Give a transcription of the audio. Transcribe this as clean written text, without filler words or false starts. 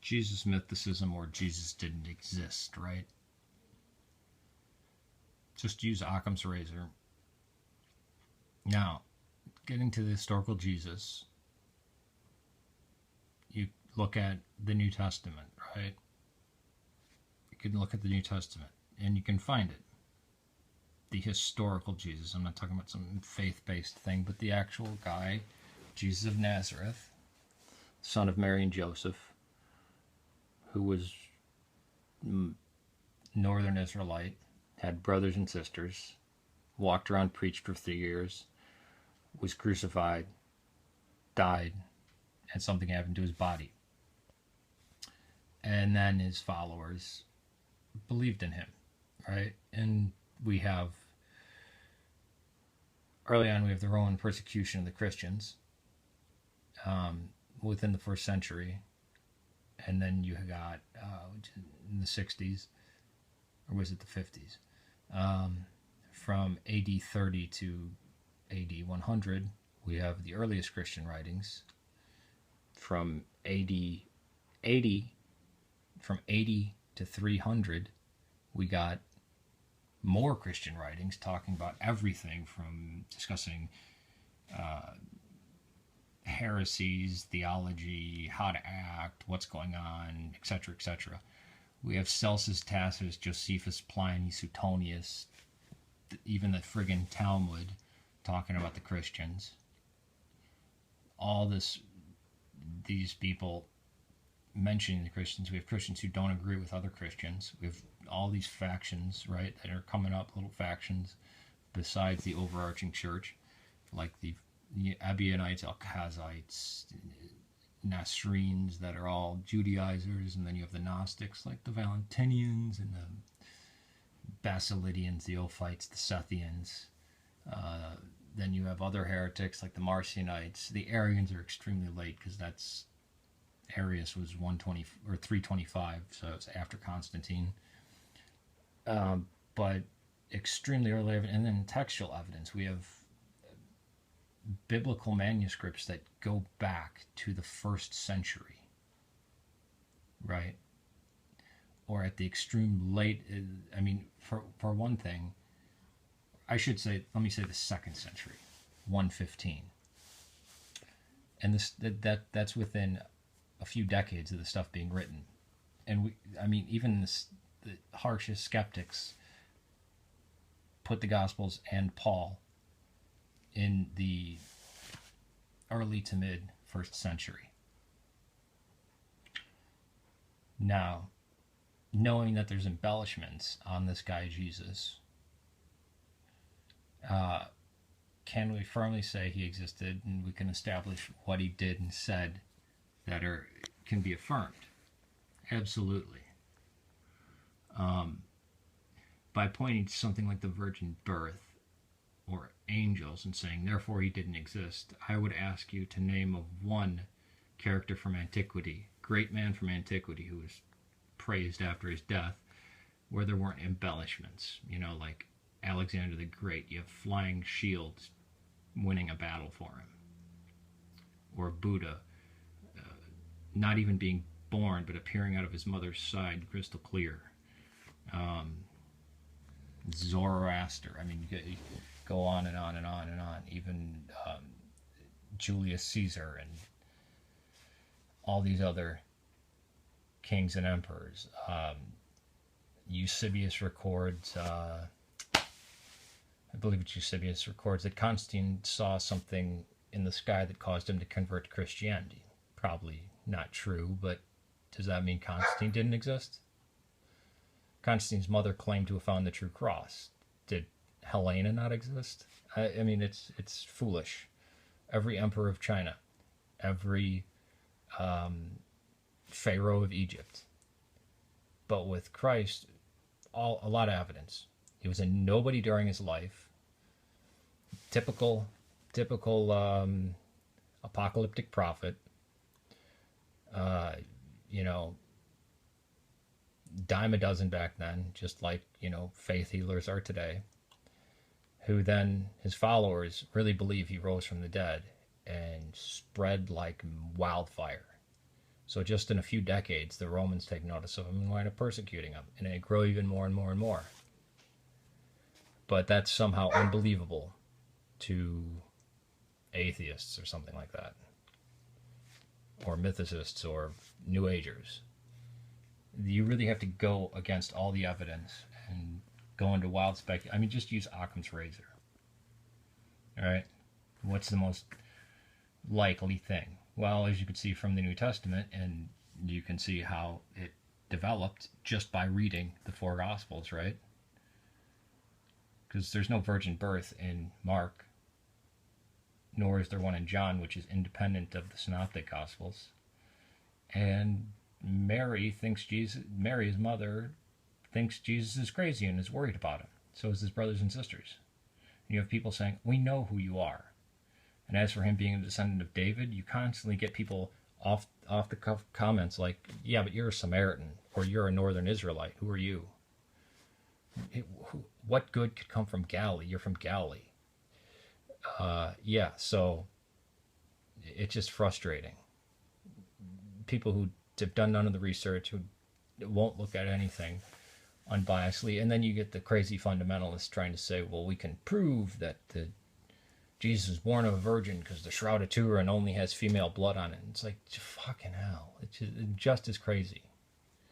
Jesus mythicism or Jesus didn't exist, right? Just use Occam's razor. Now, getting to the historical Jesus, you look at the New Testament, right? You can look at the New Testament and you can find it. The historical Jesus. I'm not talking about some faith-based thing, but the actual guy, Jesus of Nazareth, son of Mary and Joseph, who was Northern Israelite, had brothers and sisters, walked around, preached for 3 years, was crucified, died, and something happened to his body. And then his followers believed in him, right? And we have, early on, we have the Roman persecution of the Christians within the first century. And then you got, in the 60s, or was it the 50s? From AD 30 to AD 100, we have the earliest Christian writings. From AD 80, from 80 to 300, we got more Christian writings talking about everything from discussing heresies, theology, how to act, what's going on, etc., etc. We have Celsus, Tacitus, Josephus, Pliny, Suetonius, even the friggin' Talmud talking about the Christians. All this, these people mentioning the Christians. We have Christians who don't agree with other Christians. We have all these factions, right, that are coming up, little factions, besides the overarching church, like the Ebionites, Al-Khazites, Nasrenes that are all Judaizers, and then you have the Gnostics like the Valentinians and the Basilidians, the Ophites, the Sethians. Then you have other heretics like the Marcionites. The Arians are extremely late because that's Arius was 120 or 325, so it's after Constantine. But extremely early, and then textual evidence. We have biblical manuscripts that go back to the 1st century, right? Or at the extreme late, I mean, for one thing, I should say, let me say the 2nd century, 115. And this that's within a few decades of the stuff being written. And I mean, even the harshest skeptics put the Gospels and Paul in the early to mid 1st century. Now, knowing that there's embellishments on this guy Jesus, can we firmly say he existed and we can establish what he did and said that can be affirmed? Absolutely. By pointing to something like the virgin birth or angels and saying, therefore he didn't exist, I would ask you to name of one character from antiquity, great man from antiquity who was praised after his death, where there weren't embellishments, like Alexander the Great. You have flying shields winning a battle for him. Or Buddha, not even being born, but appearing out of his mother's side crystal clear. Zoroaster, I mean, you go on and on and on and on. Even Julius Caesar and all these other kings and emperors. Eusebius records, I believe it's Eusebius records that Constantine saw something in the sky that caused him to convert to Christianity. Probably not true, but does that mean Constantine didn't exist? Constantine's mother claimed to have found the true cross. Did Helena not exist? I mean, it's foolish. Every emperor of China, every pharaoh of Egypt. But with Christ, a lot of evidence. He was a nobody during his life. Typical apocalyptic prophet. Dime a dozen back then, just like, faith healers are today, who then his followers really believe he rose from the dead and spread like wildfire. So just in a few decades, the Romans take notice of him and wind up persecuting him, and they grow even more and more and more. But that's somehow unbelievable to atheists or something like that, or mythicists or New Agers. You really have to go against all the evidence and go into wild speculation. I mean, just use Occam's razor. All right, what's the most likely thing? Well, as you can see from the New Testament, and you can see how it developed just by reading the four Gospels, right? Because there's no virgin birth in Mark, nor is there one in John, which is independent of the Synoptic Gospels. And Mary, his mother, thinks Jesus is crazy and is worried about him. So is his brothers and sisters. And you have people saying, we know who you are. And as for him being a descendant of David, you constantly get people off the cuff comments like, yeah, but you're a Samaritan, or you're a Northern Israelite. Who are you? What good could come from Galilee? You're from Galilee. Yeah, so it's just frustrating. People who have done none of the research, who won't look at anything unbiasedly, and then you get the crazy fundamentalists trying to say, well, we can prove that Jesus was born of a virgin because the Shroud of Turin only has female blood on it. And it's like, fucking hell. It's just as crazy.